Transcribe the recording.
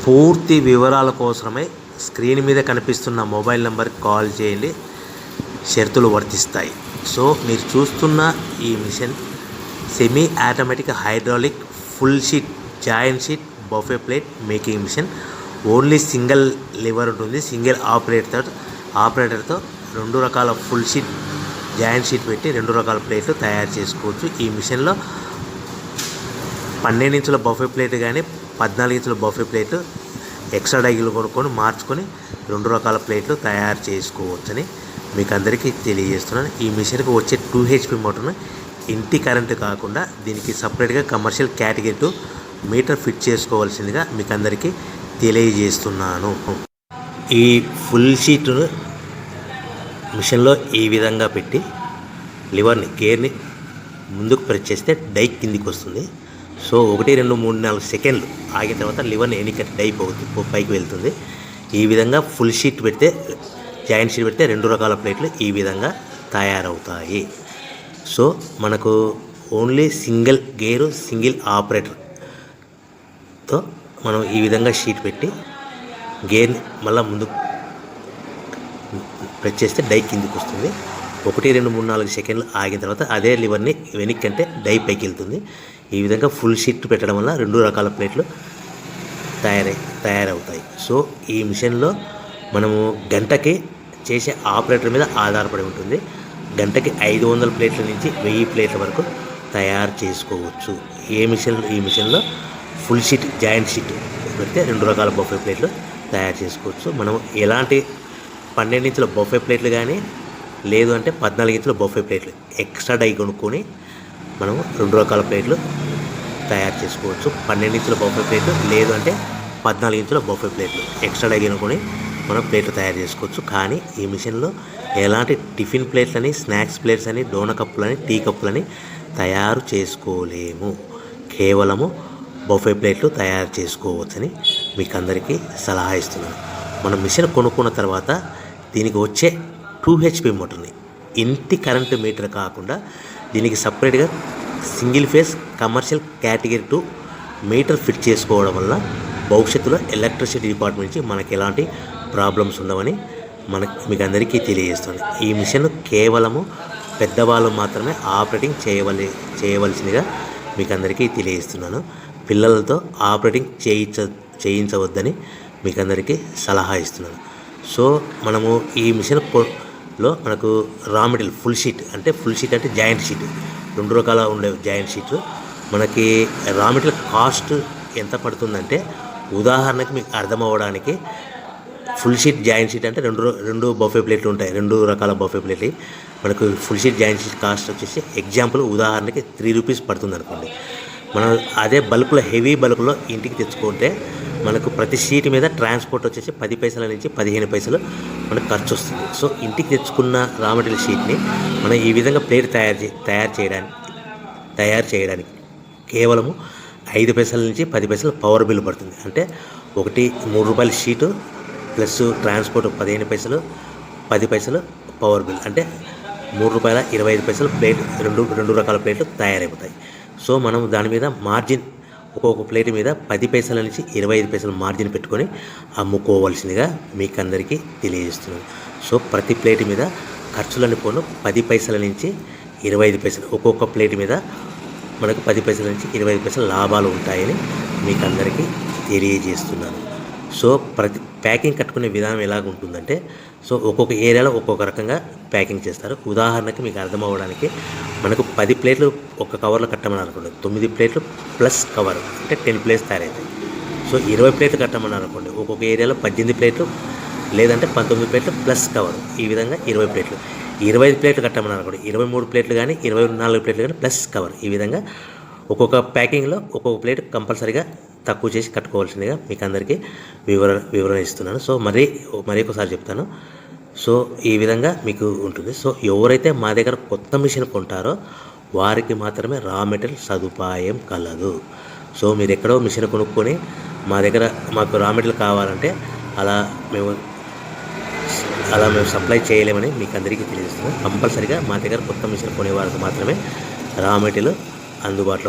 పూర్తి వివరాల కోసమే స్క్రీన్ మీద కనిపిస్తున్న మొబైల్ నెంబర్కి కాల్ చేయండి. షరతులు వర్తిస్తాయి. సో మీరు చూస్తున్న ఈ machine semi automatic hydraulic full sheet joint sheet buffet plate making machine. Only single lever ఉంటుంది. సింగిల్ ఆపరేటర్తో 2 రకాల ఫుల్ షీట్ జాయింట్ షీట్ పెట్టి 2 రకాల ప్లేట్లు తయారు చేసుకోవచ్చు. ఈ మిషన్లో 12 ఇంచుల బఫే ప్లేట్ కానీ 14 ఇంచుల బఫే ప్లేట్లు ఎక్స్ట్రా డైలు కొనుక్కొని మార్చుకొని 2 రకాల ప్లేట్లు తయారు చేసుకోవచ్చని మీకు అందరికీ తెలియజేస్తున్నాను. ఈ మిషన్కి వచ్చే 2 HP మోటార్ను ఇంటి కరెంటు కాకుండా దీనికి సపరేట్గా కమర్షియల్ కేటగిరీ 2 మీటర్ ఫిట్ చేసుకోవాల్సిందిగా మీకు అందరికీ తెలియజేస్తున్నాను. ఈ ఫుల్ షీట్ను మిషన్లో ఈ విధంగా పెట్టి లివర్ని గేర్ని ముందుకు ప్రెస్ చేస్తే డై కిందికి వస్తుంది. సో 1 2 3 4 సెకండ్లు ఆగిన తర్వాత లివర్ని ఎన్నిక డై పైకి వెళ్తుంది. ఈ విధంగా ఫుల్ షీట్ పెడితే జాయింట్ షీట్ పెడితే 2 రకాల ప్లేట్లు ఈ విధంగా తయారవుతాయి. సో మనకు ఓన్లీ సింగిల్ గేరు సింగిల్ ఆపరేటర్తో మనం ఈ విధంగా షీట్ పెట్టి గేర్ని మళ్ళీ ముందుకు ప్రెస్ చేస్తే డై కిందికి వస్తుంది. 1 2 3 4 సెకండ్లు ఆగిన తర్వాత అదే లివర్ని వెనక్కి అంటే డై పైకి వెళ్తుంది. ఈ విధంగా ఫుల్ షీట్ పెట్టడం వల్ల 2 రకాల ప్లేట్లు తయారవుతాయి. సో ఈ మిషన్లో మనము గంటకి చేసే ఆపరేటర్ మీద ఆధారపడి ఉంటుంది. గంటకి 500 ప్లేట్ల నుంచి 1000 ప్లేట్ల వరకు తయారు చేసుకోవచ్చు. ఈ మిషన్లో ఫుల్ షీట్ జాయింట్ షీట్ పెడితే 2 రకాల బఫే ప్లేట్లు తయారు చేసుకోవచ్చు. మనం ఎలాంటి 12 ఇంచుల బఫే ప్లేట్లు కానీ లేదు అంటే 14 ఇంచుల బఫే ప్లేట్లు ఎక్స్ట్రా డై కొనుక్కొని మనం 2 రకాల ప్లేట్లు తయారు చేసుకోవచ్చు. 12 ఇంచుల బఫే ప్లేట్లు లేదు అంటే 14 ఇంచుల బఫే ప్లేట్లు ఎక్స్ట్రా డై కొనుక్కొని మనం ప్లేట్లు తయారు చేసుకోవచ్చు. కానీ ఈ మిషన్లో ఎలాంటి టిఫిన్ ప్లేట్లని స్నాక్స్ ప్లేట్స్ అని డోన కప్పులని టీ కప్పులని తయారు చేసుకోలేము. కేవలము బఫే ప్లేట్లు తయారు చేసుకోవచ్చని మీకు అందరికీ సలహా ఇస్తున్నాను. మనం మిషన్ కొనుక్కున్న తర్వాత దీనికి వచ్చే 2 HP మోటార్ని ఇంటి కరెంటు మీటర్ కాకుండా దీనికి సపరేట్గా single phase commercial category 2 metre fit చేసుకోవడం వల్ల భవిష్యత్తులో ఎలక్ట్రిసిటీ డిపార్ట్మెంట్ నుంచి మనకి ఎలాంటి ప్రాబ్లమ్స్ ఉండవని మీకు అందరికీ తెలియజేస్తుంది. ఈ మిషన్ కేవలము పెద్దవాళ్ళు మాత్రమే ఆపరేటింగ్ చేయవలసిందిగా మీకు అందరికీ తెలియజేస్తున్నాను. పిల్లలతో ఆపరేటింగ్ చేయించవద్దని మీకు అందరికీ సలహా ఇస్తున్నాను. సో మనము ఈ మిషన్లో మనకు రా మెటీరియల్ ఫుల్ షీట్ అంటే జాయింట్ షీట్ 2 రకాల ఉండే జాయింట్ షీట్ మనకి రా మెటీరియల్ కాస్ట్ ఎంత పడుతుందంటే ఉదాహరణకి మీకు అర్థం అవ్వడానికి ఫుల్ షీట్ జాయింట్ షీట్ అంటే 2 బఫే ప్లేట్లు ఉంటాయి. 2 రకాల బఫే ప్లేట్లు మనకు full sheet joint sheet cost వచ్చేసి ఎగ్జాంపుల్ ఉదాహరణకి 3 రూపీస్ పడుతుంది అనుకోండి. మనం అదే బల్క్లో హెవీ బల్క్లో ఇంటికి తెచ్చుకుంటే మనకు ప్రతి షీట్ మీద ట్రాన్స్పోర్ట్ వచ్చేసి 10 పైసల నుంచి 15 పైసలు మనకు ఖర్చు వస్తుంది. సో ఇంటికి తెచ్చుకున్న రా మెటీరియల్ షీట్ని మనం ఈ విధంగా ప్లేట్ తయారు చేయడానికి కేవలము 5 పైసల నుంచి 10 పైసలు పవర్ బిల్ పడుతుంది. అంటే 3 రూపాయల షీటు ప్లస్ ట్రాన్స్పోర్ట్ 15 పైసలు 10 పైసలు పవర్ బిల్ అంటే 3 రూపాయల 25 పైసలు ప్లేట్ 2 రకాల ప్లేట్లు తయారైపోతాయి. సో మనం దాని మీద మార్జిన్ ఒక్కొక్క ప్లేట్ మీద 10 పైసల నుంచి 25 పైసలు మార్జిన్ పెట్టుకొని అమ్ముకోవాల్సిందిగా మీకు అందరికీ తెలియజేస్తున్నాను. సో ప్రతి ప్లేట్ మీద ఖర్చులని పోను 10 పైసల నుంచి 25 పైసలు ఒక్కొక్క ప్లేట్ మీద మనకు 10 పైసల నుంచి 25 పైసలు లాభాలు ఉంటాయని మీకు అందరికీ తెలియజేస్తున్నాను. సో ప్రతి ప్యాకింగ్ కట్టుకునే విధానం ఎలాగ ఉంటుందంటే సో ఒక్కొక్క ఏరియాలో ఒక్కొక్క రకంగా ప్యాకింగ్ చేస్తారు. ఉదాహరణకి మీకు అర్థం అవ్వడానికి మనకు 10 ప్లేట్లు ఒక కవర్లో కట్టమని అనుకోండి, 9 ప్లేట్లు ప్లస్ కవర్ అంటే 10 ప్లేట్స్ తయారవుతాయి. సో 20 ప్లేట్లు కట్టమని అనుకోండి, ఒక్కొక్క ఏరియాలో 18 ప్లేట్లు లేదంటే 19 ప్లేట్లు ప్లస్ కవర్ ఈ విధంగా 20 ప్లేట్లు. 25 ప్లేట్లు కట్టమని అనుకోండి, 23 ప్లేట్లు కానీ 24 ప్లేట్లు కానీ ప్లస్ కవర్ ఈ విధంగా ఒక్కొక్క ప్యాకింగ్లో ఒక్కొక్క ప్లేట్ కంపల్సరీగా తక్కువ చేసి కట్టుకోవాల్సిందిగా మీకు అందరికీ వివరణ ఇస్తున్నాను. సో మరి ఒకసారి చెప్తాను. సో ఈ విధంగా మీకు ఉంటుంది. సో ఎవరైతే మా దగ్గర కొత్త మిషన్ కొంటారో వారికి మాత్రమే రా మెటీరియల్ సదుపాయం కలదు. సో మీరు ఎక్కడో మిషన్ కొనుక్కొని మాకు రా మెటీరియల్ కావాలంటే అలా మేము సప్లై చేయలేమని మీకు అందరికీ తెలియజేస్తున్నాం. కంపల్సరీగా మా దగ్గర కొత్త మిషన్ కొనే వారికి మాత్రమే రా మెటీరియల్ అందుబాటులో